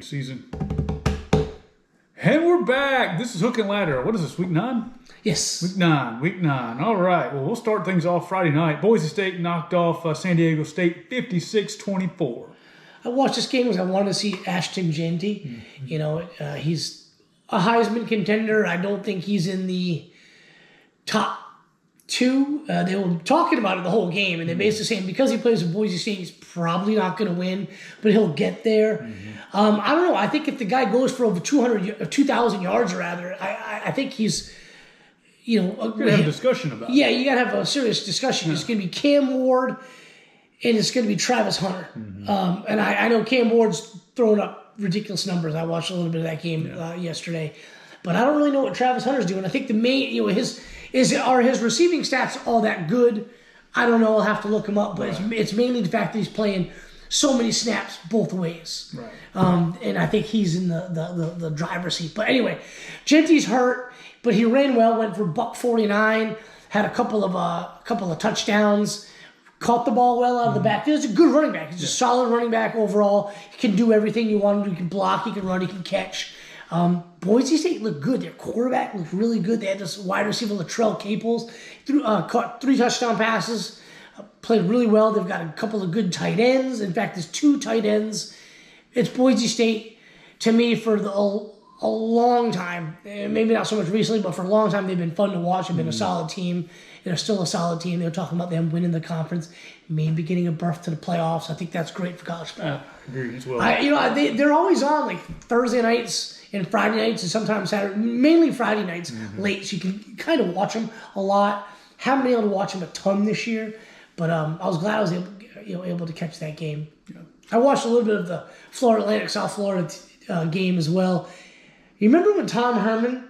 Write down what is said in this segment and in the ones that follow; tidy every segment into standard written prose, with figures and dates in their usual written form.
Season. And we're back. This is Hook and Ladder. What is this, week 9? Yes. Week 9. All right. Well, we'll start things off Friday night. Boise State knocked off San Diego State 56-24. I watched this game because I wanted to see Ashton Jeanty. Mm-hmm. You know, he's a Heisman contender. I don't think he's in the top 2. They were talking about it the whole game, and they're basically saying because he plays at Boise State, he's probably not going to win, but he'll get there. Mm-hmm. I don't know. I think if the guy goes for over 2,000 yards, rather, I think he's, you know, we're gonna have a discussion about. Yeah, you got to have a serious discussion. Yeah. It's going to be Cam Ward, and it's going to be Travis Hunter. Mm-hmm. And I know Cam Ward's throwing up ridiculous numbers. I watched a little bit of that game yesterday, but I don't really know what Travis Hunter's doing. I think the main, you know, are his receiving stats all that good? I don't know. I'll have to look him up, but it's mainly the fact that he's playing so many snaps both ways. Right. And I think he's in the driver's seat. But anyway, Jeanty's hurt, but he ran well, went for $149, had a couple of touchdowns, caught the ball well out of the back. He's a good running back. He's a solid running back overall. He can do everything you want him to. He can block, he can run, he can catch. Boise State looked good. Their quarterback looked really good. They had this wide receiver, Latrell Caples, caught 3 touchdown passes, played really well. They've got a couple of good tight ends. In fact, there's 2 tight ends. It's Boise State, to me, for a long time. Maybe not so much recently, but for a long time, they've been fun to watch. They've been a solid team. They're still a solid team. They were talking about them winning the conference, maybe getting a berth to the playoffs. I think that's great for college football. Agreed as well. They're always on like Thursday nights and Friday nights and sometimes Saturday, mainly Friday nights late, so you can kind of watch them a lot. Haven't been able to watch them a ton this year, but I was glad I was able to catch that game. Yeah. I watched a little bit of the Florida Atlantic, South Florida game as well. You remember when Tom Herman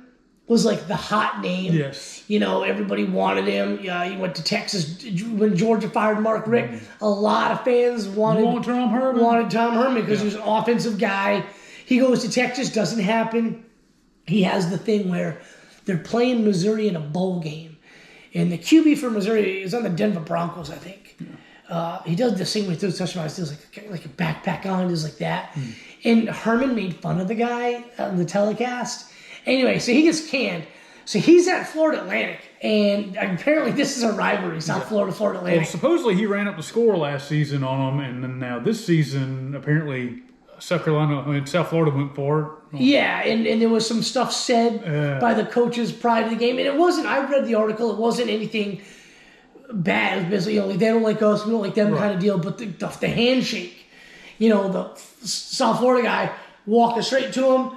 was like the hot name? Yes. You know, everybody wanted him. He went to Texas when Georgia fired Mark Richt. A lot of fans wanted Tom Herman because he was an offensive guy. He goes to Texas, doesn't happen. He has the thing where they're playing Missouri in a bowl game. And the QB for Missouri is on the Denver Broncos, I think. Yeah. He does this thing where he throws touchdowns. He does like a backpack on, does like that. And Herman made fun of the guy on the telecast. Anyway, so he gets canned. So he's at Florida Atlantic, and apparently this is a rivalry, South Florida, Florida Atlantic. Well, supposedly he ran up the score last season on them, and then now this season, apparently South Florida went for it. Yeah, and there was some stuff said by the coaches prior to the game, and it wasn't, I read the article, it wasn't anything bad. It was basically, they don't like us, we don't like them kind of deal, but the handshake, the South Florida guy walking straight to him,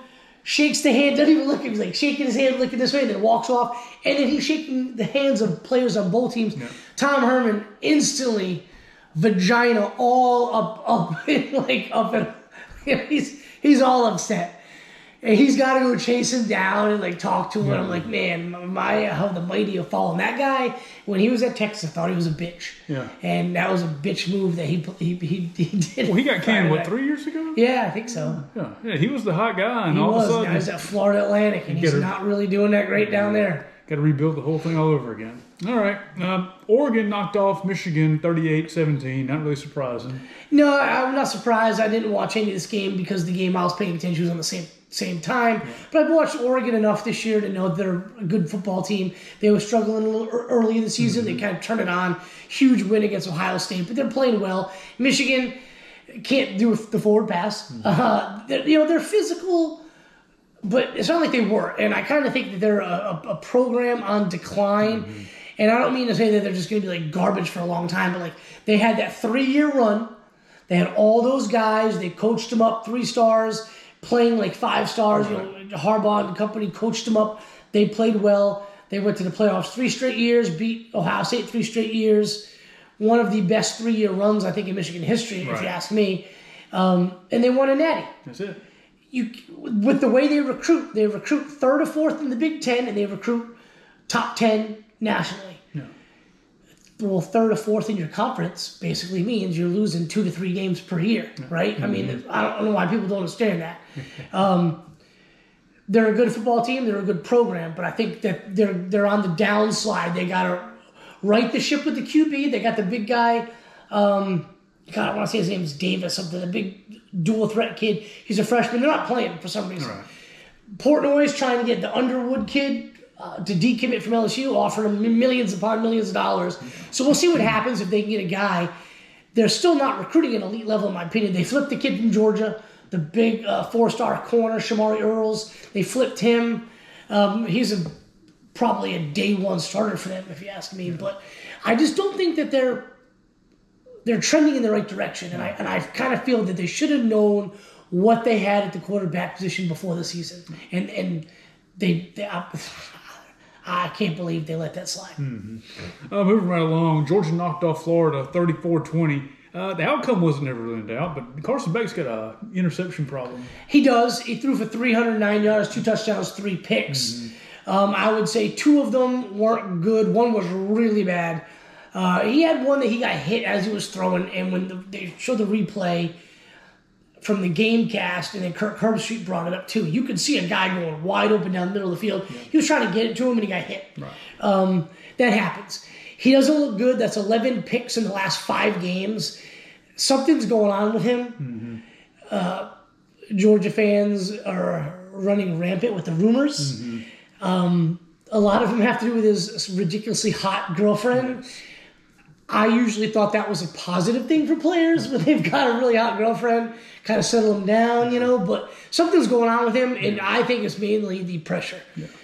shakes the hand, doesn't even look at him. He's like shaking his hand, looking this way, and then walks off. And then he's shaking the hands of players on both teams. Yeah. Tom Herman instantly, vagina all up and he's all upset. And he's got to go chase him down and talk to him. Yeah. I'm like, man, how the mighty have fallen. That guy, when he was at Texas, I thought he was a bitch. Yeah. And that was a bitch move that he did. Well, he got canned, 3 years ago? Yeah, I think so. Yeah, he was the hot guy. And he all of a sudden, now he's at Florida Atlantic, and he's not really doing that great down there. Got to rebuild the whole thing all over again. All right. Oregon knocked off Michigan 38-17. Not really surprising. No, I'm not surprised. I didn't watch any of this game because the game I was paying attention was on the same time. Yeah. But I've watched Oregon enough this year to know they're a good football team. They were struggling a little early in the season. They kind of turned it on. Huge win against Ohio State, but they're playing well. Michigan can't do the forward pass. They're physical, but it's not like they were. And I kind of think that they're a program on decline. And I don't mean to say that they're just going to be garbage for a long time, but they had that 3-year run. They had all those guys. They coached them up 3 stars, playing 5 stars. Right. Harbaugh and company coached them up. They played well. They went to the playoffs 3 straight years, beat Ohio State 3 straight years. One of the best 3-year runs, I think, in Michigan history, if you ask me. And they won a natty. That's it. With the way they recruit 3rd or 4th in the Big Ten, and they recruit top 10 nationally. Yeah. Well, 3rd or 4th in your conference basically means you're losing 2 to 3 games per year, right? Mm-hmm. I mean, I don't know why people don't understand that. They're a good football team. They're a good program, but I think that they're on the downslide. They got to right the ship with the QB. They got the big guy God, I want to say his name's Davis, something, a big dual threat kid. He's a freshman. They're not playing for some reason. Right. Portnoy's trying to get the Underwood kid to decommit from LSU, offering him millions upon millions of dollars. So we'll see what happens if they can get a guy. They're still not recruiting at elite level, in my opinion. They flipped the kid from Georgia, the big 4-star corner, Shamari Earls. They flipped him. He's probably a day one starter for them, if you ask me. But I just don't think that they're trending in the right direction. And I kind of feel that they should have known what they had at the quarterback position before the season. And I can't believe they let that slide. Moving right along, Georgia knocked off Florida 34-20. The outcome wasn't ever really in doubt, but Carson Beck's got an interception problem. He does. He threw for 309 yards, 2 touchdowns, 3 picks. I would say 2 of them weren't good. One was really bad. He had one that he got hit as he was throwing, and when they showed the replay from the game cast, and then Kirk Herbstreit brought it up too, you could see a guy going wide open down the middle of the field. He was trying to get it to him, and he got hit. Right. That happens. He doesn't look good. That's 11 picks in the last 5 games. Something's going on with him. Georgia fans are running rampant with the rumors. A lot of them have to do with his ridiculously hot girlfriend. I usually thought that was a positive thing for players when they've got a really hot girlfriend, kind of settle them down, but something's going on with him, and I think it's mainly the pressure.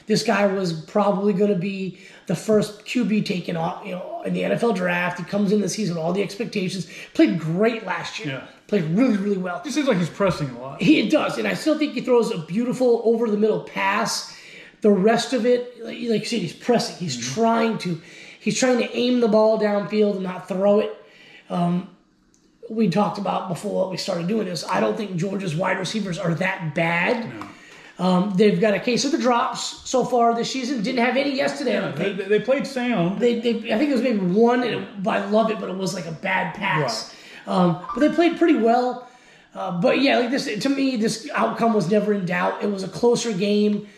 This guy was probably going to be the first QB taken off, in the NFL draft. He comes in the season with all the expectations. Played great last year. Played really, really well. It seems like he's pressing a lot. It does, and I still think he throws a beautiful over-the-middle pass. The rest of it, like you said, he's pressing. He's trying to aim the ball downfield and not throw it. We talked about before we started doing this. I don't think Georgia's wide receivers are that bad. No. They've got a case of the drops so far this season. Didn't have any yesterday. They played sound. I think it was maybe one, and I love it, but it was like a bad pass. Right. But they played pretty well. But yeah, like this, to me, this outcome was never in doubt. It was a closer game.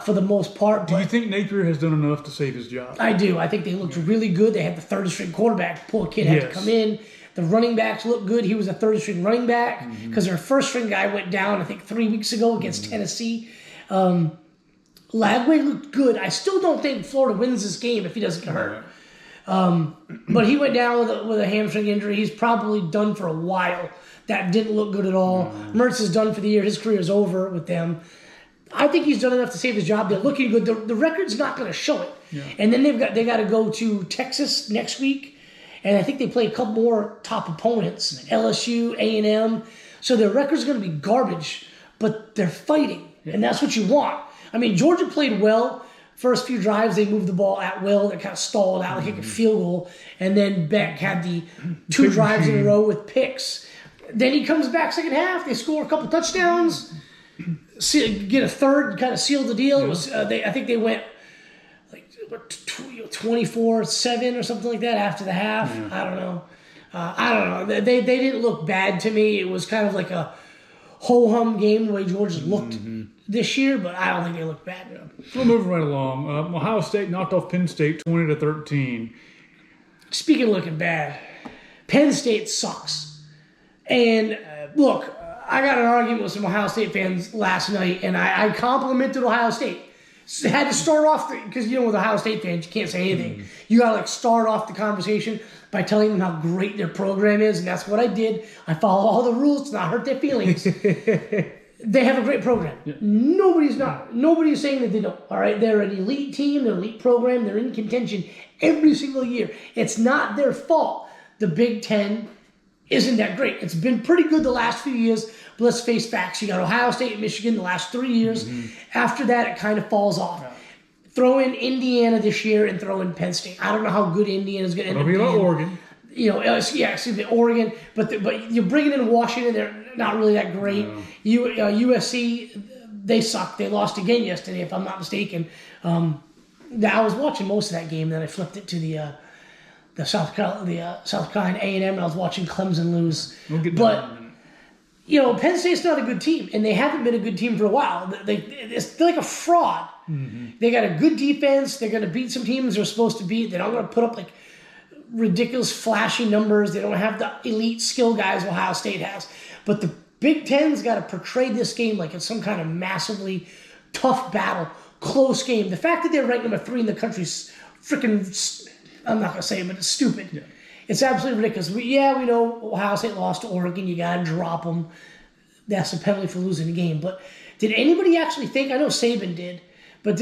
For the most part. Do you think Napier has done enough to save his job? I do. I think they looked really good. They had the third-string quarterback. Poor kid had to come in. The running backs looked good. He was a third-string running back because their first-string guy went down, I think, 3 weeks ago against Tennessee. Lagway looked good. I still don't think Florida wins this game if he doesn't get hurt. But he went down with a hamstring injury. He's probably done for a while. That didn't look good at all. Mertz is done for the year. His career is over with them. I think he's done enough to save his job. They're looking good. The record's not going to show it. And then they got to go to Texas next week, and I think they play a couple more top opponents, LSU, A&M. So their record's going to be garbage, but they're fighting, and that's what you want. I mean, Georgia played well. First few drives, they moved the ball at will. They kind of stalled out, like a field goal, and then Beck had the 2 drives in a row with picks. Then he comes back second half. They score a couple touchdowns. Get a third, kind of seal the deal. It was, I think they went like 24-7 or something like that after the half. I don't know. They didn't look bad to me. It was kind of like a ho-hum game the way Georgia looked this year, but I don't think they looked bad. We'll move right along. Ohio State knocked off Penn State 20-13. Speaking of looking bad, Penn State sucks. And look, I got an argument with some Ohio State fans last night, and I complimented Ohio State. So had to start off, because with Ohio State fans, you can't say anything. You got to start off the conversation by telling them how great their program is, and that's what I did. I follow all the rules to not hurt their feelings. They have a great program. Nobody's saying that they don't. All right, they're an elite team, they're an elite program, they're in contention every single year. It's not their fault. The Big Ten isn't that great. It's been pretty good the last few years, but let's face facts. You got Ohio State and Michigan the last 3 years. After that, it kind of falls off. Throw in Indiana this year and throw in Penn State. I don't know how good Indiana's going to end up being. It'll be Oregon. Oregon. But you're bringing in Washington. They're not really that great. No. USC, they suck. They lost again yesterday, if I'm not mistaken. I was watching most of that game, then I flipped it to the South Carolina A&M, and I was watching Clemson lose. But Penn State's not a good team, and they haven't been a good team for a while. They're like a fraud. They got a good defense. They're going to beat some teams they're supposed to beat. They're not going to put up like ridiculous flashy numbers. They don't have the elite skill guys Ohio State has. But the Big Ten's got to portray this game like it's some kind of massively tough battle, close game. The fact that they're ranked number 3 in the country is freaking, I'm not going to say it, but it's stupid. Yeah. It's absolutely ridiculous. We know Ohio State lost to Oregon. You got to drop them. That's a penalty for losing the game. But did anybody actually think, I know Saban did, but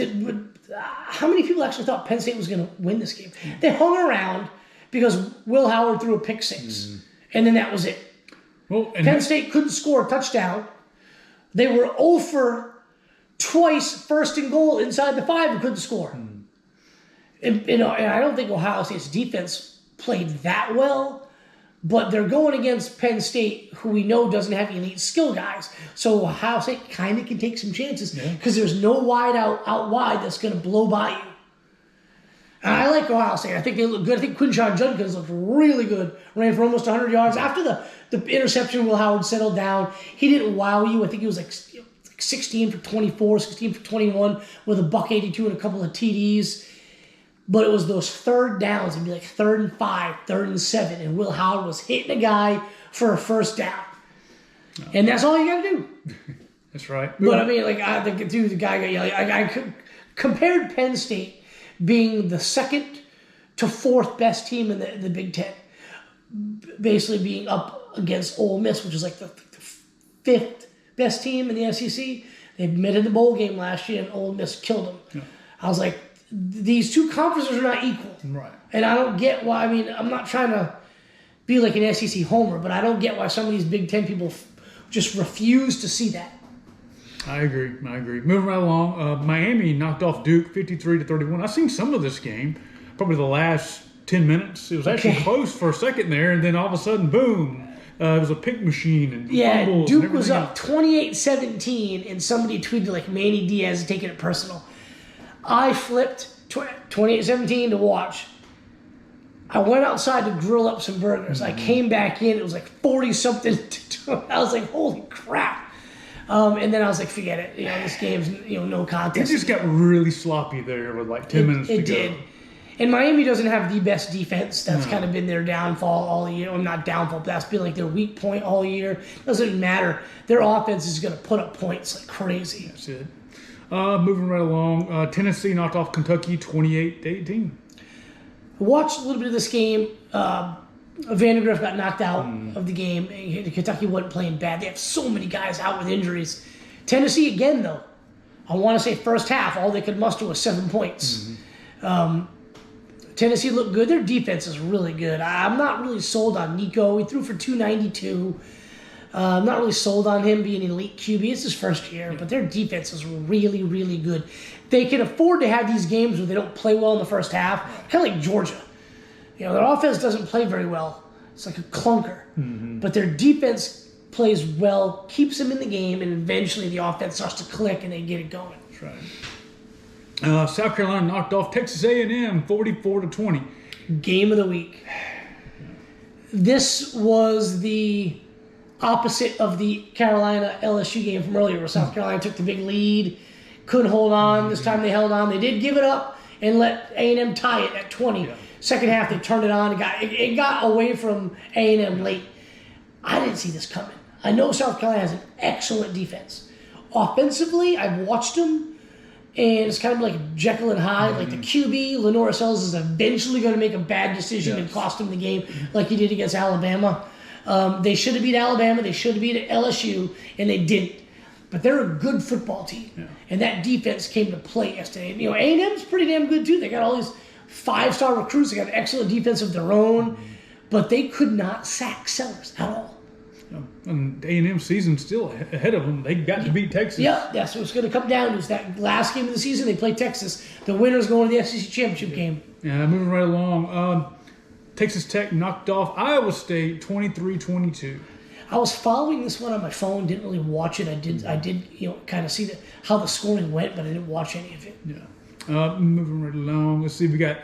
how many people actually thought Penn State was going to win this game? Mm-hmm. They hung around because Will Howard threw a pick 6, and then that was it. Well, Penn State couldn't score a touchdown. They were 0 for twice, first and goal inside the 5 and couldn't score. And I don't think Ohio State's defense played that well, but they're going against Penn State, who we know doesn't have elite skill guys. So Ohio State kind of can take some chances because there's no wide out wide that's going to blow by you. And I like Ohio State. I think they look good. I think Quinshon Judkins looked really good. Ran for almost 100 yards. After the interception, Will Howard settled down. He didn't wow you. I think he was like 16 for 24, 16 for 21 with a $182 and a couple of TDs. But it was those third downs. It'd be like 3rd and 5, 3rd and 7, and Will Howard was hitting a guy for a first down. And that's all you got to do. That's right. But I mean, like, I compared Penn State being the 2nd to 4th best team in the Big Ten, basically being up against Ole Miss, which is like the 5th best team in the SEC. They made it the bowl game last year, and Ole Miss killed them. Yeah. I was like, these two conferences are not equal. Right. And I don't get why. I mean, I'm not trying to be like an SEC homer, but I don't get why some of these Big Ten people just refuse to see that. I agree. Moving right along, Miami knocked off Duke 53-31. I've seen some of this game, probably the last 10 minutes. It was actually close for a second there, and then all of a sudden, boom. It was a pick machine and fumbles. Duke was up 28-17, and somebody tweeted like Manny Diaz is taking it personal. I flipped 28-17 to watch. I went outside to grill up some burgers. I came back in. It was like 40-something. I was like, holy crap. And then I was like, forget it. This game's no contest. It just got really sloppy there with like 10 minutes to go. It did. And Miami doesn't have the best defense. That's kind of been their downfall all year. Well, not downfall, but that's been like their weak point all year. Doesn't matter. Their offense is going to put up points like crazy. That's it. Moving right along, Tennessee knocked off Kentucky 28-18. I watched a little bit of this game. Vandergriff got knocked out of the game. Kentucky wasn't playing bad. They have so many guys out with injuries. Tennessee, again, though, I want to say first half, all they could muster was 7 points. Tennessee looked good. Their defense is really good. I'm not really sold on Nico. He threw for 292. I'm not really sold on him being an elite QB. It's his first year, but their defense is really, really good. They can afford to have these games where they don't play well in the first half, kind of like Georgia. Their offense doesn't play very well. It's like a clunker. But their defense plays well, keeps them in the game, and eventually the offense starts to click and they get it going. That's right. South Carolina knocked off Texas A&M 44-20. Game of the week. This was the opposite of the Carolina-LSU game from earlier, where South Carolina took the big lead, couldn't hold on. This time they held on. They did give it up and let A&M tie it at 20. Second half, they turned it on. It got away from A&M late. I didn't see this coming. I know South Carolina has an excellent defense. Offensively, I've watched them, and it's kind of like Jekyll and Hyde. Like the QB, Lenora Sells, is eventually going to make a bad decision and cost him the game like he did against Alabama. They should have beat Alabama. They should have beat LSU, and they didn't. But they're a good football team, and that defense came to play yesterday. And, A&M's pretty damn good, too. They got all these 5-star recruits. They got an excellent defense of their own, but they could not sack Sellers at all. And A&M season's still ahead of them. They got to beat Texas. Yeah, that's what it's going to come down to. Is that last game of the season, they play Texas. The winner's going to the SEC championship game. Yeah, moving right along. Texas Tech knocked off Iowa State 23-22. I was following this one on my phone. Didn't really watch it. I did, kind of see how the scoring went, but I didn't watch any of it. Yeah. Moving right along. Let's see. We got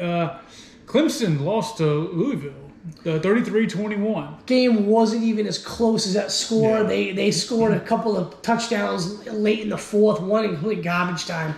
Clemson lost to Louisville, 33-21. Game wasn't even as close as that score. Yeah. They scored a couple of touchdowns late in the fourth, one in complete garbage time.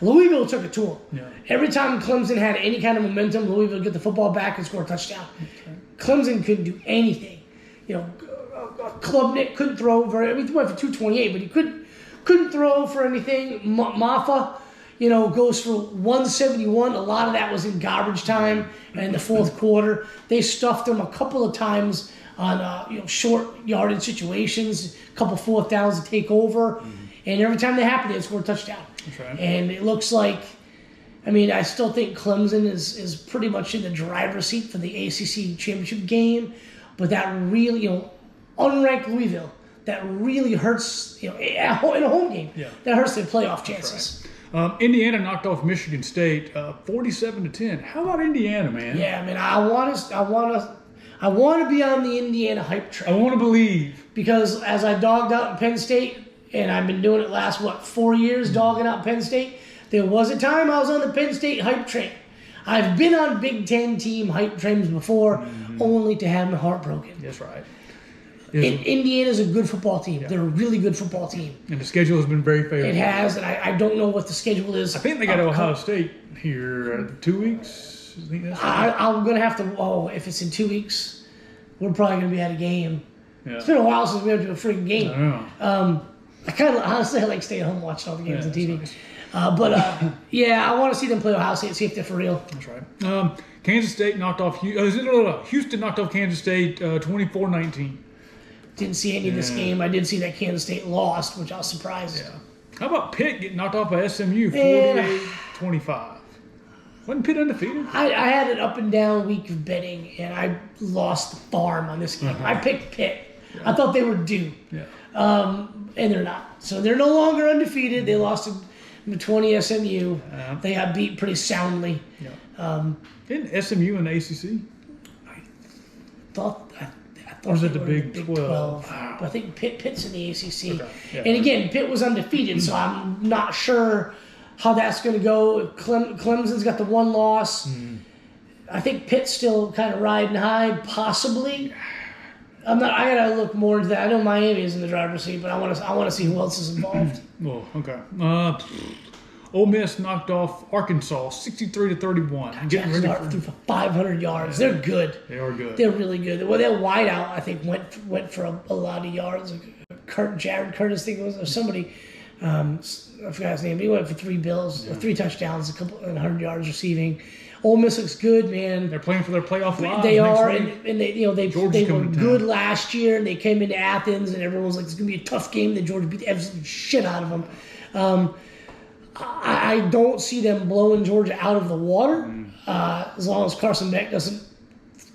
Louisville took it to them. Yeah. Every time Clemson had any kind of momentum, Louisville would get the football back and score a touchdown. Right. Clemson couldn't do anything. Klubnik couldn't throw he went for 228, but he couldn't throw for anything. Maffa, goes for 171. A lot of that was in garbage time and in the fourth quarter. They stuffed him a couple of times on short yardage situations, a couple fourth downs to take over, and every time they happened, they scored a touchdown. That's right. And it looks like, I still think Clemson is pretty much in the driver's seat for the ACC championship game, but that really, unranked Louisville, that really hurts, in a home game. Yeah. That hurts their playoff chances. Right. Indiana knocked off Michigan State 47-10. How about Indiana, man? Yeah, I want to be on the Indiana hype train. I want to believe. Because as I dogged out in Penn State, and I've been doing it last, 4 years, dogging out Penn State, there was a time I was on the Penn State hype train. I've been on Big Ten team hype trains before, only to have my heart broken. That's right. Indiana's a good football team. Yeah. They're a really good football team. And the schedule has been very favorable. It has, and I don't know what the schedule is. I think they got Ohio State here 2 weeks. I think that's right. I'm going to have to, if it's in 2 weeks, we're probably going to be at a game. Yeah. It's been a while since we went to a freaking game. I know. I like staying home watching all the games on TV. Nice. I want to see them play Ohio State and see if they're for real. That's right. Kansas State knocked off Houston knocked off Kansas State 24-19. Didn't see any of this game. I did see that Kansas State lost, which I was surprised. Yeah. How about Pitt getting knocked off by SMU 48-25? Wasn't Pitt undefeated? I had an up and down week of betting, and I lost the farm on this game. I picked Pitt. Yeah. I thought they were due. Yeah. And they're not. So they're no longer undefeated. They lost to 20 SMU. They got beat pretty soundly. Yeah. Didn't SMU in the ACC? I thought or was it the Big 12? Wow. But I think Pitt's in the ACC. Okay. Yeah. And again, Pitt was undefeated, so I'm not sure how that's going to go. Clemson's got the one loss. I think Pitt's still kind of riding high, possibly. I gotta look more into that. I know Miami is in the driver's seat, but I want to see who else is involved. Well, okay. Ole Miss knocked off Arkansas 63-31. Getting ready for 500 yards. They're good. They are good. They're really good. Well, their wideout, I think, went for a lot of yards. Jared Curtis, I think it was, or somebody. I forgot his name. He went for 3 touchdowns, 100 yards receiving. Ole Miss looks good, man. They're playing for their playoff lives. They are, next week. and they were good last year. And they came into Athens, and everyone was like, "It's gonna be a tough game." Then Georgia beat the absolute shit out of them. I don't see them blowing Georgia out of the water as long as Carson Beck doesn't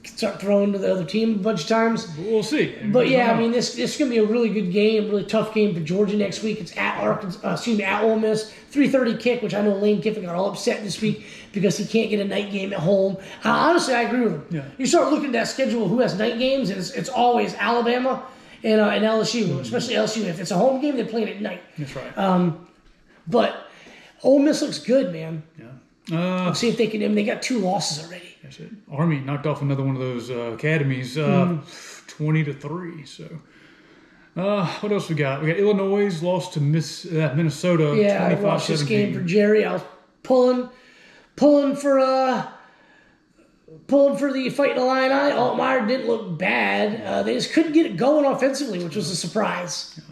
start throwing to the other team a bunch of times. We'll see. But this is going to be a really good game, really tough game for Georgia next week. It's at at Ole Miss, 3:30 kick, which I know Lane Kiffin got all upset this week because he can't get a night game at home. Honestly, I agree with him. Yeah. You start looking at that schedule, who has night games, and it's always Alabama and LSU, especially LSU. If it's a home game, they're playing at night. That's right. But Ole Miss looks good, man. Yeah. Let's see if they can. They got 2 losses already. That's it. Army knocked off another one of those academies, 20-3. So, what else we got? We got Illinois lost to Minnesota. Yeah, I watched this game for Jerry. I was pulling for the Fighting Illini. Altmaier didn't look bad. They just couldn't get it going offensively, which was a surprise. Yeah.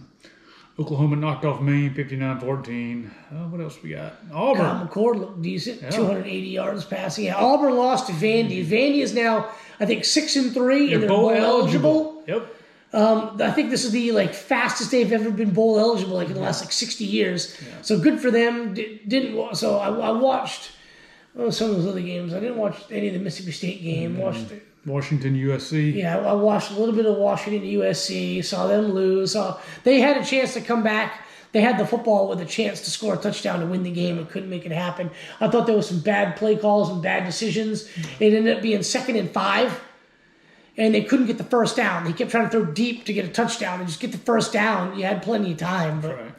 Oklahoma knocked off Maine 59-14. What else we got? Auburn. Kyle McCord looked decent, 280 yards passing. Yeah, Auburn lost to Vandy. Vandy is now, I think, 6-3, and they're bowl eligible. Yep. I think this is the fastest they've ever been bowl eligible, in the last 60 years. Yeah. So good for them. So I watched some of those other games. I didn't watch any of the Mississippi State game. Watched Washington, USC. Yeah, I watched a little bit of Washington, USC. Saw them lose. They had a chance to come back. They had the football with a chance to score a touchdown to win the game and couldn't make it happen. I thought there was some bad play calls and bad decisions. It ended up being 2nd and 5, and they couldn't get the first down. They kept trying to throw deep to get a touchdown and just get the first down. You had plenty of time. But right.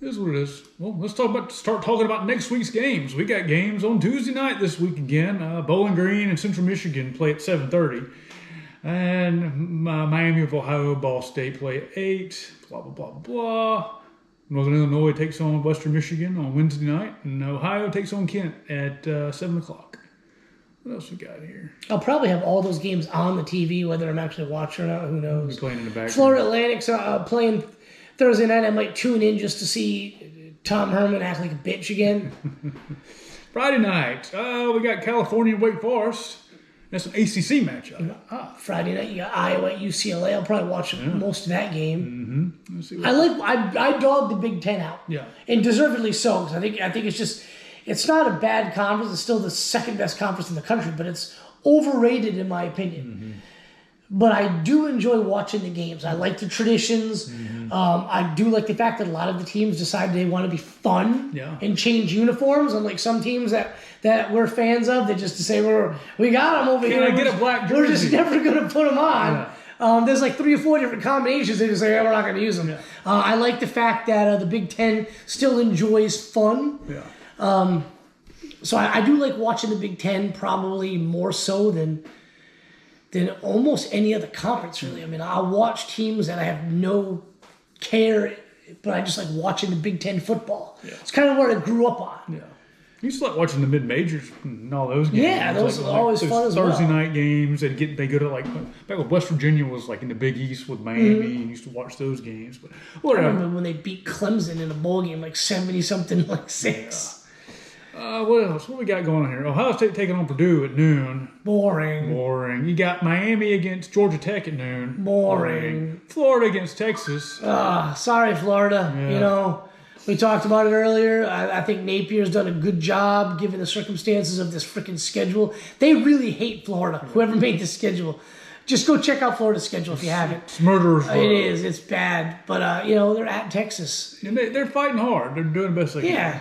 It is what it is. Well, let's start talking about next week's games. We got games on Tuesday night this week again. Bowling Green and Central Michigan play at 7:30. And Miami of Ohio, Ball State play at 8. Blah, blah, blah, blah. Northern Illinois takes on Western Michigan on Wednesday night, and Ohio takes on Kent at 7 o'clock. What else we got here? I'll probably have all those games on the TV, whether I'm actually watching or not. Who knows? Playing in the background. Florida Atlantic's playing Thursday night. I might tune in just to see Tom Herman act like a bitch again. Friday night, we got California and Wake Forest. That's an ACC matchup. Friday night, you got Iowa at UCLA. I'll probably watch most of that game. Mm-hmm. I dog the Big Ten out. Yeah. And deservedly so, because I think it's just, it's not a bad conference. It's still the second best conference in the country, but it's overrated in my opinion. Mm-hmm. But I do enjoy watching the games. I like the traditions. Mm-hmm. I do like the fact that a lot of the teams decide they want to be fun and change uniforms. Unlike some teams that we're fans of, they just say we got them over here. Get a black jersey. We're just never going to put them on. Yeah. There's like 3 or 4 different combinations. They just say we're not going to use them. Yeah. I like the fact that the Big Ten still enjoys fun. Yeah. So I do like watching the Big Ten probably more so than almost any other conference, really. I mean, I'll watch teams that I have no care, but I just like watching the Big Ten football. Yeah. It's kind of what I grew up on. Yeah. You used to like watching the mid-majors and all those games. Yeah, those are always fun as well. Thursday night games. They go to like, back when West Virginia was like in the Big East with Miami, and used to watch those games. But whatever. I remember when they beat Clemson in a bowl game, like 70-something, like 6. What else? What we got going on here? Ohio State taking on Purdue at noon. Boring. You got Miami against Georgia Tech at noon. Boring. Florida against Texas. Sorry, Florida. Yeah. You know, we talked about it earlier. I think Napier's done a good job given the circumstances of this freaking schedule. They really hate Florida, whoever made this schedule. Just go check out Florida's schedule if you haven't. It's murderer's row. It is. It's bad. But, they're at Texas. And they're fighting hard. They're doing the best they can. Yeah.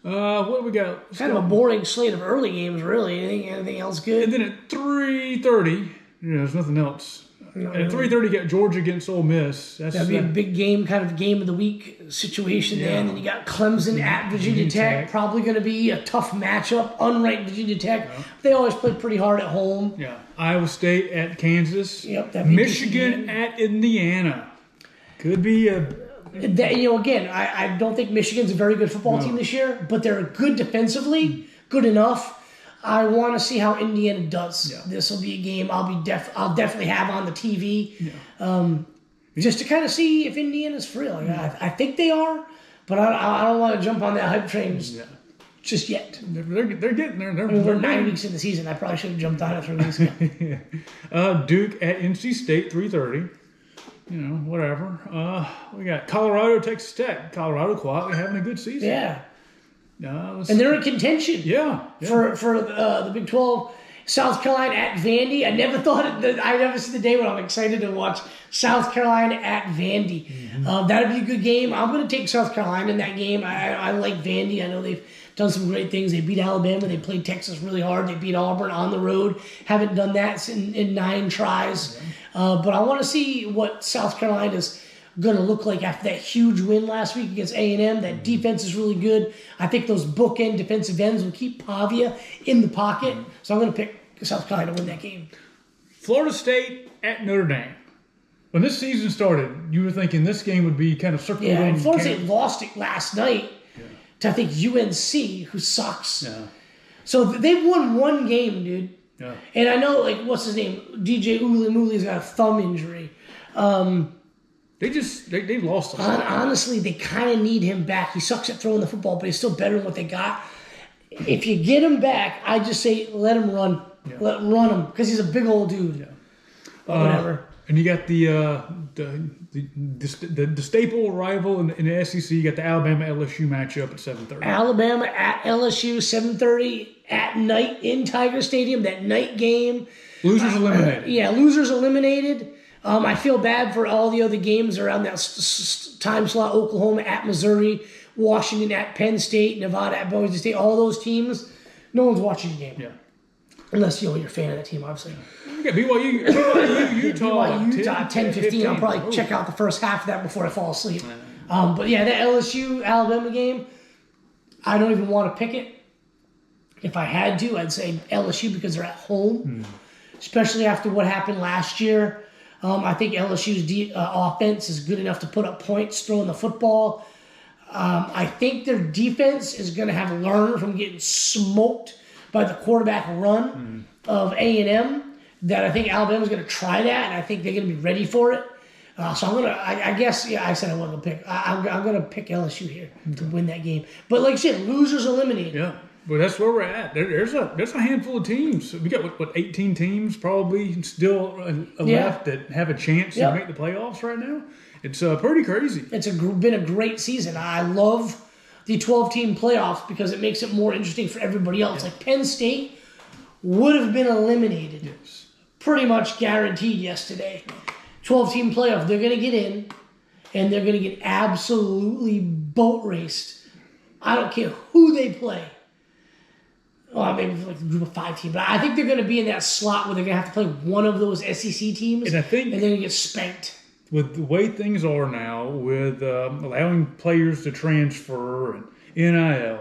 What do we got? Kind of a boring slate of early games, really. Anything else good? And then at 3:30, there's nothing else. At 3:30, you got Georgia against Ole Miss. That'd be a big game, kind of game of the week situation there. And then you got Clemson at Virginia Tech. Probably going to be a tough matchup. Unranked Virginia Tech. Yeah. They always play pretty hard at home. Yeah. Iowa State at Kansas. Yep. Michigan at Indiana. Could be a... Again, I don't think Michigan's a very good football team this year, but they're good defensively, good enough. I want to see how Indiana does. Yeah. This will be a game I'll definitely have on the TV, just to kind of see if Indiana's for real. I think they are, but I don't want to jump on that hype train just yet. They're getting there. We're 9 weeks in the season. I probably should have jumped on it 3 weeks ago. Duke at NC State, 3:30. Whatever. We got Colorado, Texas Tech. Colorado quietly having a good season. Yeah. And they're in contention. Yeah. For the Big 12. South Carolina at Vandy. I never see the day when I'm excited to watch South Carolina at Vandy. Mm-hmm. That'd be a good game. I'm going to take South Carolina in that game. I like Vandy. I know they've done some great things. They beat Alabama. They played Texas really hard. They beat Auburn on the road. Haven't done that in 9 tries. But I want to see what South Carolina's going to look like after that huge win last week against A&M. That defense is really good. I think those bookend defensive ends will keep Pavia in the pocket. So I'm going to pick South Carolina to win that game. Florida State at Notre Dame. When this season started, you were thinking this game would be kind of circled. Yeah, and Florida State lost it last night to, I think, UNC, who sucks. Yeah. So they've won 1 game, dude. Yeah. And I know, what's his name? DJ Ulimuli's got a thumb injury. They lost a lot. Honestly, they kind of need him back. He sucks at throwing the football, but he's still better than what they got. If you get him back, I just say let him run. Yeah. Run him, because he's a big old dude. Yeah. Whatever. And you got the staple rival in the SEC. You got the Alabama-LSU matchup at 7:30. Alabama at LSU, 7:30 at night in Tiger Stadium. That night game. Losers eliminated. Losers eliminated. I feel bad for all the other games around that time slot. Oklahoma at Missouri, Washington at Penn State, Nevada at Boise State. All those teams, no one's watching the game. Yeah. Unless you're a fan of that team, obviously. You got BYU, Utah. 10-15. I'll probably check out the first half of that before I fall asleep. But yeah, that LSU-Alabama game, I don't even want to pick it. If I had to, I'd say LSU because they're at home, especially after what happened last year. I think LSU's offense is good enough to put up points throwing the football. I think their defense is going to have learned from getting smoked by the quarterback run of A&M. That I think Alabama's going to try that, and I think they're going to be ready for it. So I'm gonna. I guess. Yeah, I said I wasn't gonna pick. I'm gonna pick LSU here to win that game. But like I said, losers eliminated. Yeah. But that's where we're at. There's a handful of teams. We got what 18 teams probably still left that have a chance to make the playoffs right now. It's pretty crazy. It's been a great season. I love the 12-team playoffs because it makes it more interesting for everybody else. Like Penn State would have been eliminated, pretty much guaranteed yesterday. 12-team playoff. They're going to get in, and they're going to get absolutely boat raced. I don't care who they play. Well, maybe like the group of 5 teams. But I think they're going to be in that slot where they're going to have to play one of those SEC teams, and they're going to get spanked. With the way things are now, with allowing players to transfer and NIL,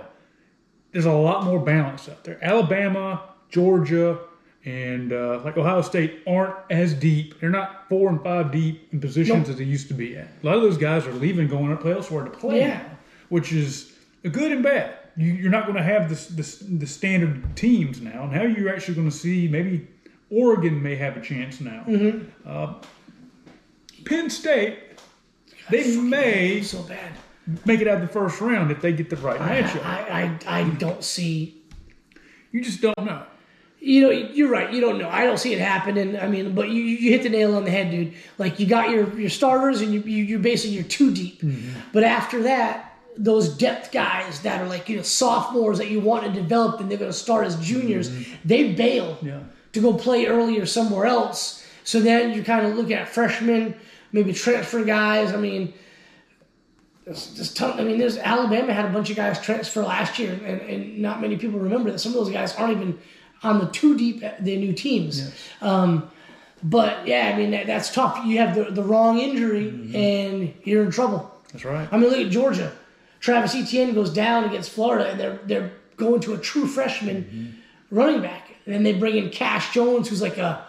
there's a lot more balance out there. Alabama, Georgia, and like Ohio State aren't as deep. They're not 4 and 5 deep in positions as they used to be at. A lot of those guys are leaving, going to play elsewhere to play now, which is a good and bad. You're not going to have the standard teams now. Now you're actually going to see maybe Oregon may have a chance now. Penn State, they may make it out of the first round if they get the right matchup. I don't see. You just don't know. You're right. You don't know. I don't see it happening. I mean, but you hit the nail on the head, dude. Like you got your starters and you're basically you're too deep. But after that, those depth guys that are like sophomores that you want to develop and they're going to start as juniors, they bail to go play earlier somewhere else. So then you kind of look at freshmen, maybe transfer guys. I mean, there's Alabama had a bunch of guys transfer last year, and not many people remember that some of those guys aren't even on the too deep their new teams. But yeah, I mean that's tough. You have the wrong injury and you're in trouble. That's right. I mean, look at Georgia. Travis Etienne goes down against Florida, and they're going to a true freshman running back, and then they bring in Cash Jones, who's like a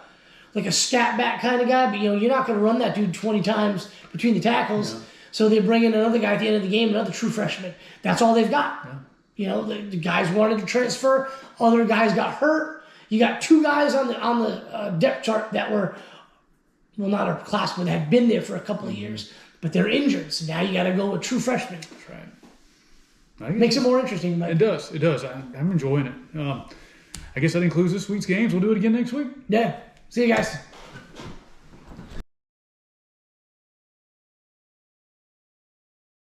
scat back kind of guy, but you're not going to run that dude 20 times between the tackles. So they bring in another guy at the end of the game, another true freshman. That's all they've got. The guys wanted to transfer, other guys got hurt. You got 2 guys on the depth chart that were, well, not upperclassmen, that had been there for a couple of years, but they're injured. So now you got to go with true freshmen. That's right. Makes it more interesting. It does. I'm enjoying it. I guess that includes this week's games. We'll do it again next week. Yeah. See you guys.